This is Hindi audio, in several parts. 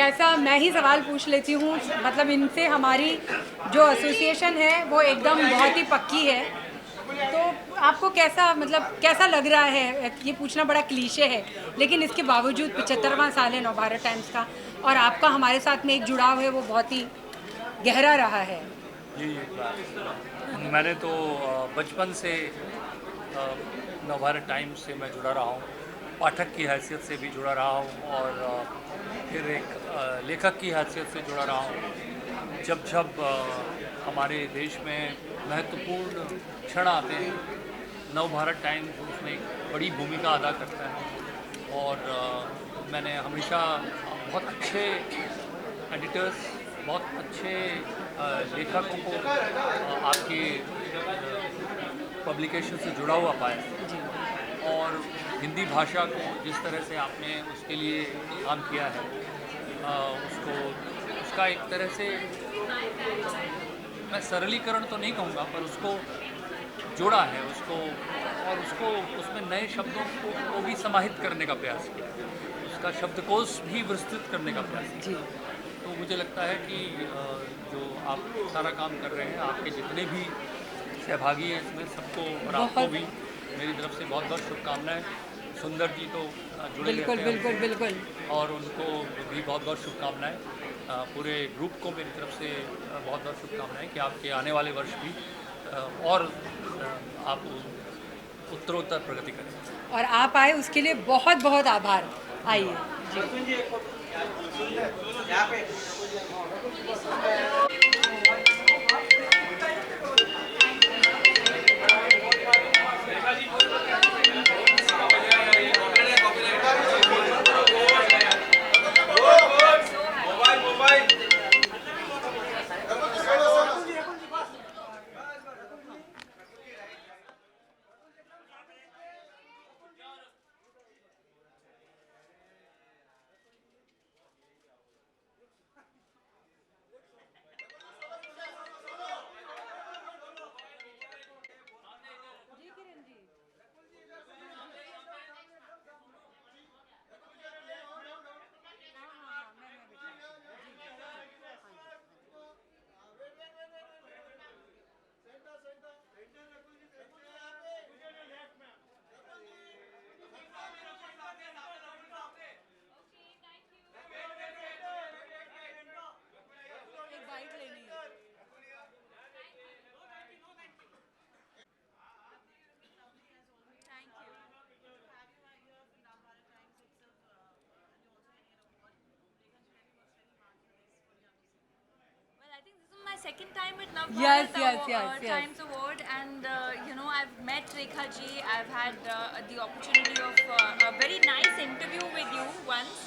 कैसा, मैं ही सवाल पूछ लेती हूँ। मतलब इनसे हमारी जो एसोसिएशन है वो एकदम बहुत ही पक्की है। तो आपको कैसा, मतलब कैसा लग रहा है? ये पूछना बड़ा क्लीशे है, लेकिन इसके बावजूद 75वां साल है नवभारत टाइम्स का, और आपका हमारे साथ में एक जुड़ाव है वो बहुत ही गहरा रहा है। जी, मैंने तो बचपन से नवभारत टाइम्स से मैं जुड़ा रहा हूँ, पाठक की हैसियत से भी जुड़ा रहा हूँ और फिर एक लेखक की हैसियत से जुड़ा रहा हूँ। जब जब हमारे देश में महत्वपूर्ण क्षण आते हैं, नवभारत टाइम्स उसमें एक बड़ी भूमिका अदा करता है और मैंने हमेशा बहुत अच्छे एडिटर्स, बहुत अच्छे लेखकों को आपके पब्लिकेशन से जुड़ा हुआ पाया और हिंदी भाषा को जिस तरह से आपने उसके लिए काम किया है, उसको उसका एक तरह से मैं सरलीकरण तो नहीं कहूँगा, पर उसको जोड़ा है उसको, और उसको उसमें नए शब्दों को भी समाहित करने का प्रयास किया, उसका शब्दकोश भी विस्तृत करने का प्रयास किया। तो मुझे लगता है कि जो आप सारा काम कर रहे हैं, आपके जितने भी सहभागी हैं इसमें, सबको और आपको भी मेरी तरफ से बहुत बहुत शुभकामनाएं। सुंदर जी तो जुड़े बिल्कुल रहते हैं बिल्कुल हमसे, बिल्कुल। और उनको भी बहुत बहुत शुभकामनाएं। पूरे ग्रुप को मेरी तरफ से बहुत बहुत शुभकामनाएं कि आपके आने वाले वर्ष भी और आप उत्तरोत्तर प्रगति करें। और आप आए उसके लिए बहुत बहुत आभार। आइए जी। My second time at Yes, Navbharat yes, yes, yes. Times Award, and I've met Rekha ji. I've had the opportunity of a very nice interview with you once,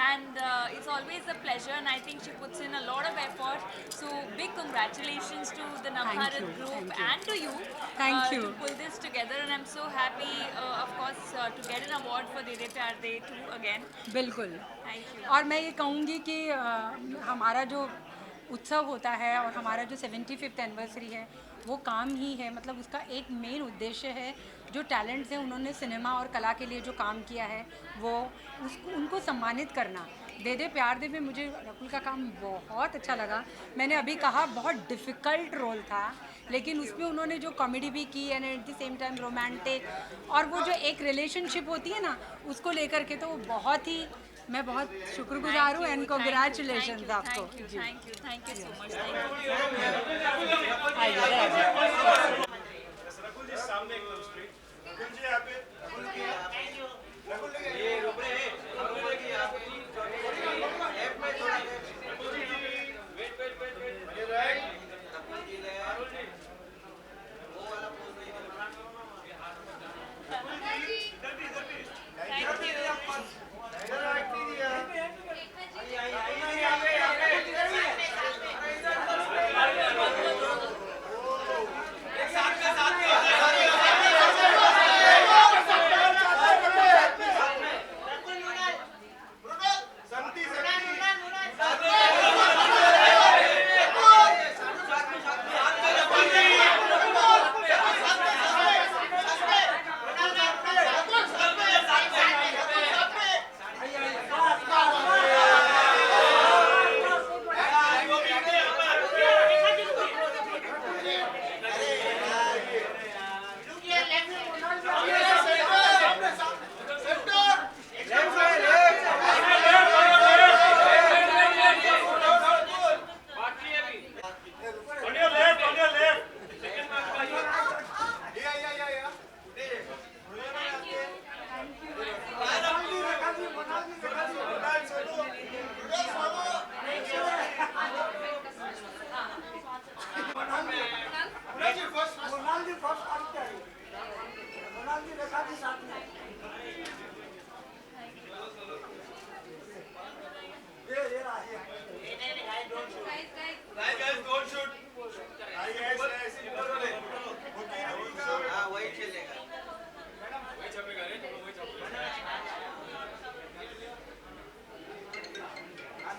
and it's always a pleasure. And I think she puts in a lot of effort. So big congratulations to the Navbharat you, group thank you. and to you, Thank you. to pull this together. And I'm so happy, of course, to get an award for Dede Pyar De too again. बिल्कुल। Thank you. और मैं ये कहूँगी कि हमारा जो उत्सव होता है और हमारा जो 75th एनिवर्सरी है वो काम ही है। मतलब उसका एक मेन उद्देश्य है, जो टैलेंट्स हैं उन्होंने सिनेमा और कला के लिए जो काम किया है वो उसको उनको सम्मानित करना। दे दे प्यार दे में मुझे रकुल का काम बहुत अच्छा लगा। मैंने अभी कहा बहुत डिफ़िकल्ट रोल था, लेकिन उसमें उन्होंने जो कॉमेडी भी की and at the same time romantic, और वो जो एक रिलेशनशिप होती है ना उसको लेकर के, तो वो बहुत ही, मैं बहुत शुक्रगुजार हूँ एंड कॉन्ग्रेचुलेशन आपको। Thank you so much.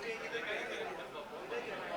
Thank you guys.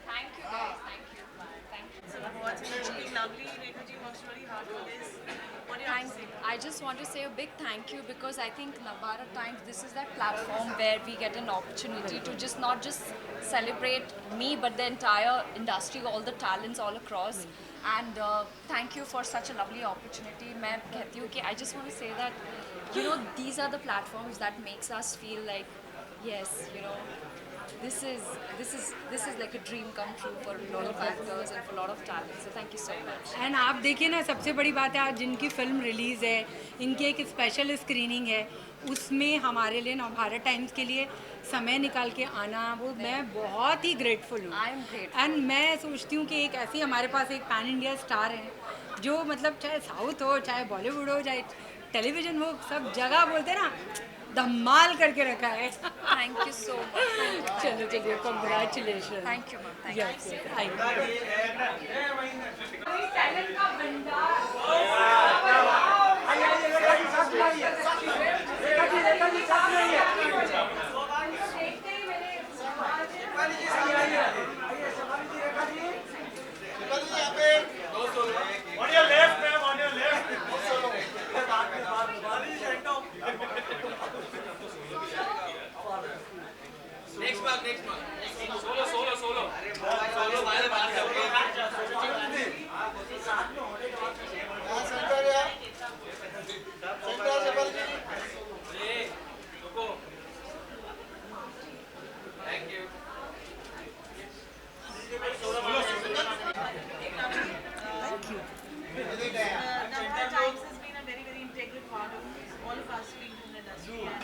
Thank you. Thank you. Lovely. Rekha ji works really hard for this. What do you have to say? I just want to say a big thank you because I think Navbharat Times, this is that platform where we get an opportunity to just not just celebrate me but the entire industry, all the talents all across. And thank you for such a lovely opportunity. मैं कहती हूँ कि I just want to say that, you know, these are the platforms that makes us feel like, yes, you know, this is like a dream come true for a lot of actors and for a lot of talent. So thank you so much. And आप देखिए ना, सबसे बड़ी बात है आज जिनकी फिल्म रिलीज़ है, इनकी एक स्पेशल स्क्रीनिंग है, उसमें हमारे लिए नवभारत टाइम्स के लिए समय निकाल के आना, वो मैं बहुत ही ग्रेटफुल हूँ. I am grateful. एंड मैं सोचती हूँ कि एक ऐसी हमारे पास एक पैन इंडिया स्टार है जो मतलब चाहे साउथ हो, चाहे बॉलीवुड हो, चाहे टेलीविज़न हो, सब जगह बोलते हैं ना, धमाल करके रखा है. Thank you so much. चलो चलिए, congratulation. Thank you, ma'am. Thank you. Talent का भंडार. Navbharat Times has been a very, very integral part of all of us being in the industry. And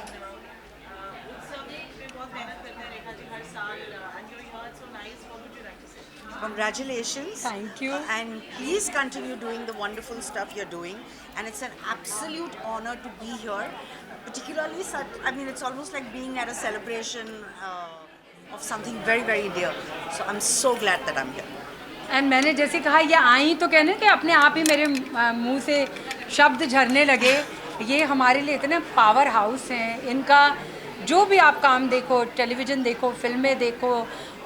उत्सव में बहुत मेहनत करते हैं रेखा जी हर साल. And you're here, it's so nice. What would you like to say? Congratulations. Thank you. And please continue doing the wonderful stuff you're doing. And it's an absolute honor to be here. Particularly, I mean, it's almost like being at a celebration of something very, very dear. So I'm so glad that I'm here. And मैंने जैसे कहा ये आई तो कहने कि अपने आप ही मेरे मुंह से शब्द झरने लगे. ये हमारे लिए इतने पावर हाउस हैं. इनका जो भी आप काम देखो, टेलीविज़न देखो, फिल्में देखो,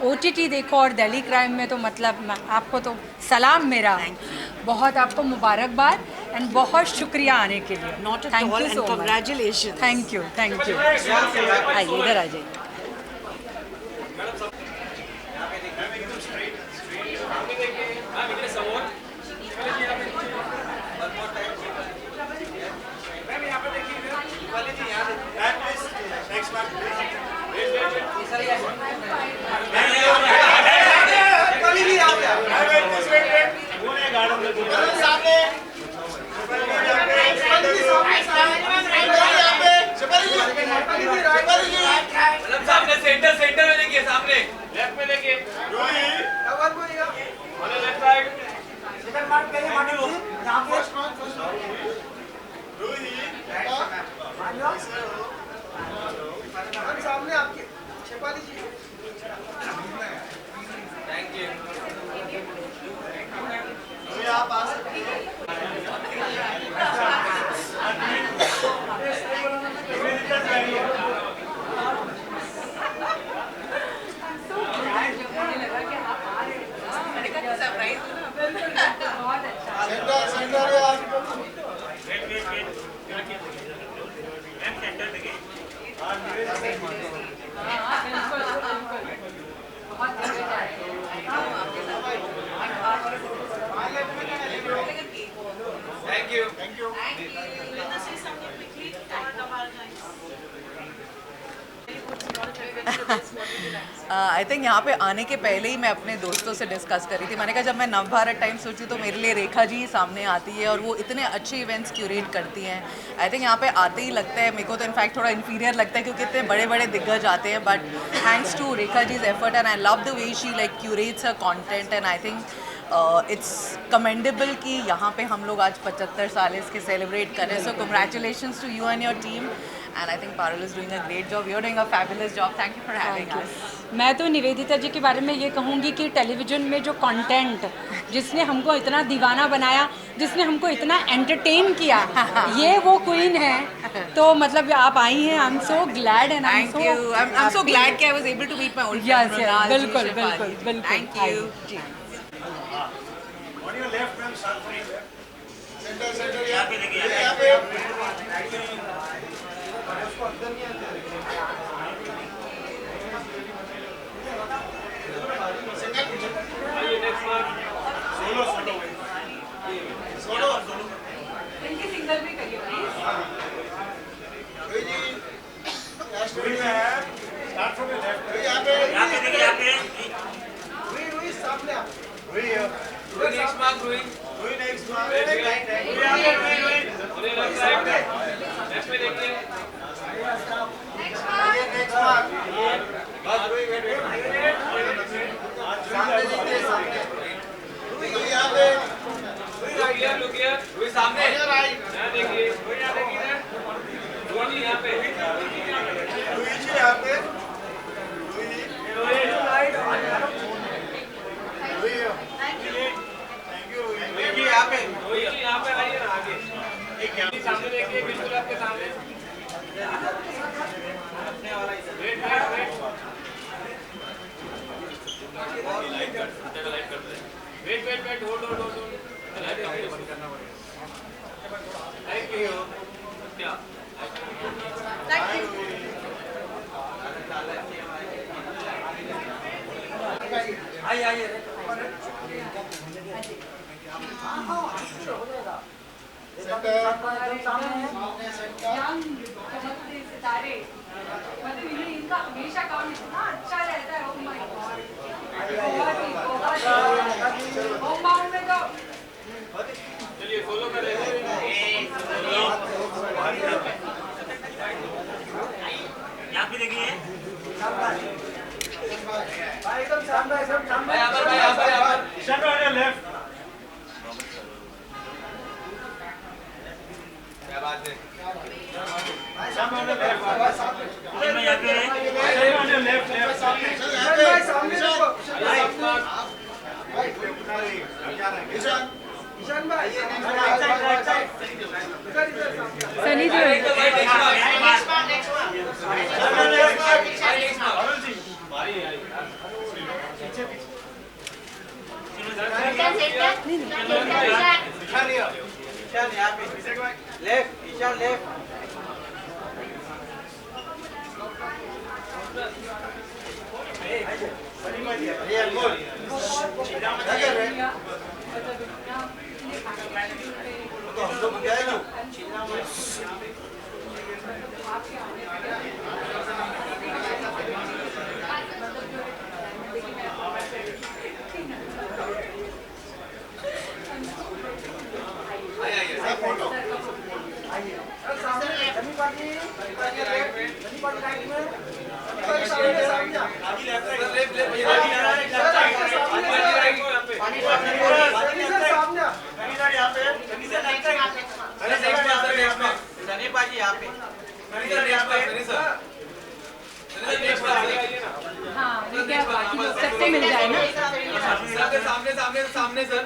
OTT देखो और दिल्ली क्राइम में, तो मतलब आपको तो सलाम मेरा. बहुत आपको मुबारकबाद एंड बहुत शुक्रिया आने के लिए. Not at thank all, you and so much. congratulations. Thank you. आइए इधर आ जाइए. सेंटर में देखिए, सामने लेफ्ट में देखिए. Left side. Thank you. Thank you. Linda, say something quickly for Navhar guys. I think यहाँ पे आने के पहले ही मैं अपने दोस्तों से डिस्कस करी थी. मैंने कहा जब मैं नवभारत टाइम्स सोची तो मेरे लिए रेखा जी ही सामने आती है और वो इतने अच्छे इवेंट्स क्यूरेट करती हैं. आई थिंक यहाँ पे आते ही लगता है मेरे को तो इनफैक्ट थोड़ा इन्फीरियर लगता है क्योंकि इतने बड़े बड़े दिग्गज आते हैं. बट थैंक्स टू रेखा जीज effort and I love the way she like curates her content and I think it's commendable कि यहाँ पे हम लोग आज 75 साल इसके सेलिब्रेट कर रहे हैं. So congratulations to you and your team and I think Parul is doing a great job. You are doing a fabulous job. Thank you for having us. मैं तो निवेदिता जी के बारे में ये कहूँगी कि टेलीविज़न में जो कंटेंट जिसने हमको इतना दीवाना बनाया, जिसने हमको इतना एंटरटेन किया, ये वो क्वीन है. तो मतलब आप आई हैं. I am so glad and thank you. I am so glad कि I was able to meet my old Yes, friend. yes, बिल्कुल बिल्कुल बिल्कुल. Thank you. जी. On your left, ma'am, sharp right. Center, यहाँ पे देखिए, यहाँ पे. इनकी सिंगल भी करिए प्लीज. Wait में है. Start from your left. यहाँ पे देखिए, यहाँ पे. Ruhi, सामने आप. Ruhi here. Ruhi next mark, Ruhi. Ruhi next mark. Wait, wait. Right, right. Ruhi यहाँ पे, Ruhi. Ruhi left side. Left में देखिए. Next mark. बस Ruhi, wait, wait. सामने देखिए, सामने. Ruhi यहाँ पे. Look here, look here. Ruhi सामने. यहाँ देखिए. Ruhi यहाँ देखिए. Ruhi यहाँ पे. Ruhi जी यहाँ पे. Ruhi. Ruhi here. Thank you, Ruhi. Ruhi जी यहाँ पे. Ruhi जी यहाँ पे आइए ना आगे. एक यहाँ सामने देखिए, बिल्कुल आपके सामने. Wait, wait, wait. Wait, wait, wait. Hold. Thank you. क्या? आइए. सितारे मतलब इनका हमेशा काम इतना अच्छा रहता है. Oh my God. बहुत ही होम बाउंड में तो चलिए सोलो कर रहे हैं. यहाँ पे देखिए. भाई यहाँ पर. Shut on your left. क्या बात है? Shut on your left. यहाँ पे. Shut on your left. Sunny जी. हाँ ये क्या बाकी लोग सबसे मिल जाए ना. सामने sir.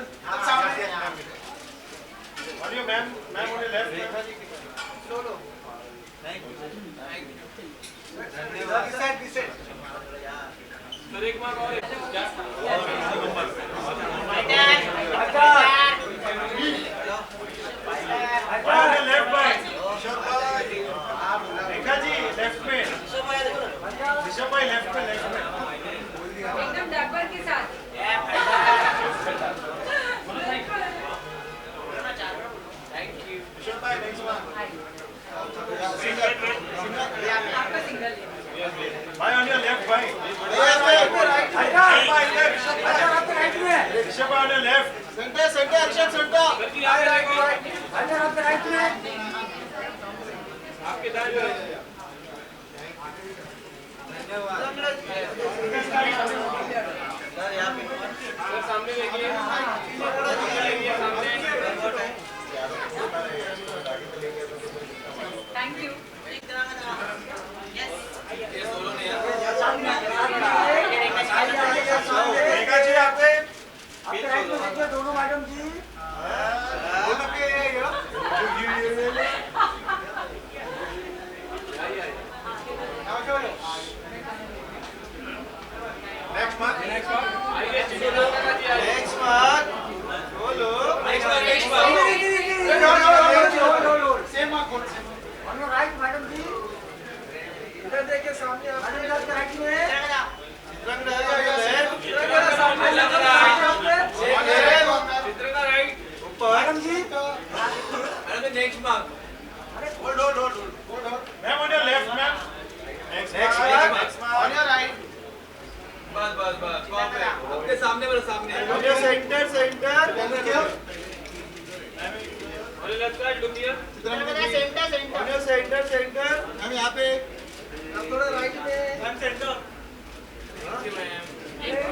On your ma'am, on your left. Sir एक मार्क और. On your left, bye. Rekha ji, left में. ऋषभ भाई लेफ्ट में एकदम डब्बर के साथ। ऋषभ भाई नेक्स्ट वन आपका सिंगल है। भाई ऑन योर लेफ्ट भाई ऋषभ भाई on your left centre centre Rishabh centre आपके दाएं सर सामने देखिए सामने थैंक यू। रेखा जी आपके दोनों मैडम जी नेक्स्ट मंथ आइए नेक्स्ट मंथ बोलो next month same mark on your right madam जी इधर देखिए सामने आपके राइट में चित्र का राइट ऊपर madam ji madam next month hold ma'am on your left ma'am next on your right बस बस बस आपके सामने वाला सामने सेंटर और left side look here centre हम यहाँ पे थोड़ा राइट में मैम सेंटर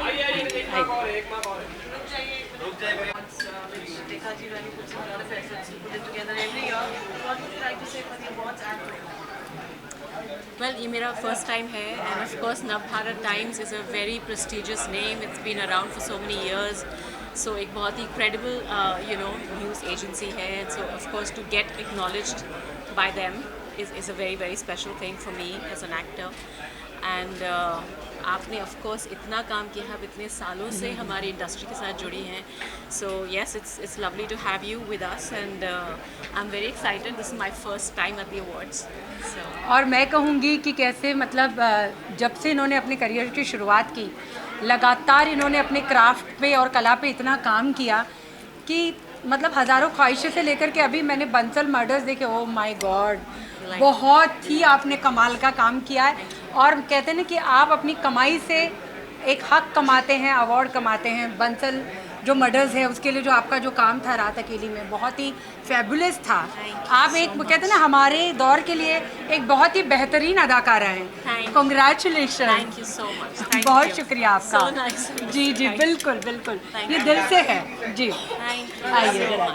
आइए एक मार्क और है रुक जाइए Rekha ji really puts in a lot of efforts to put it together every year. What would you like to say for the awards and Well, ये मेरा फर्स्ट टाइम है and of course Navbharat times is a very prestigious name. It's been around for so many years. So एक बहुत ही credible news agency है. So of course to get acknowledged by them is a very very special thing for me as an actor. And आपने of course इतना काम किया है, आप इतने सालों से हमारी इंडस्ट्री के साथ जुड़ी हैं. So yes, it's lovely to have you with us and I'm very excited. This is my first time at the awards. So और मैं कहूँगी कि कैसे मतलब जब से इन्होंने अपने करियर की शुरुआत की, लगातार इन्होंने अपने क्राफ्ट पे और कला पे इतना काम किया कि मतलब हज़ारों ख्वाहिशें से लेकर के अभी मैंने बंसल मर्डर्स देखे. ओ माय गॉड, बहुत ही आपने कमाल का काम किया है. और कहते हैं ना कि आप अपनी कमाई से एक हक कमाते हैं, अवार्ड कमाते हैं. बंसल जो मर्डर्स है उसके लिए जो आपका जो काम था रात अकेली में बहुत ही फैबुलस था. आप एक कहते हैं ना हमारे दौर के लिए एक बहुत ही बेहतरीन अदाकारा हैं. Congratulation. thank you so much. Thank बहुत you. शुक्रिया आपका. So nice. Ji ji Thank you. बिल्कुल बिल्कुल Thank ये you. दिल से है जी. Thank you आइए. so much.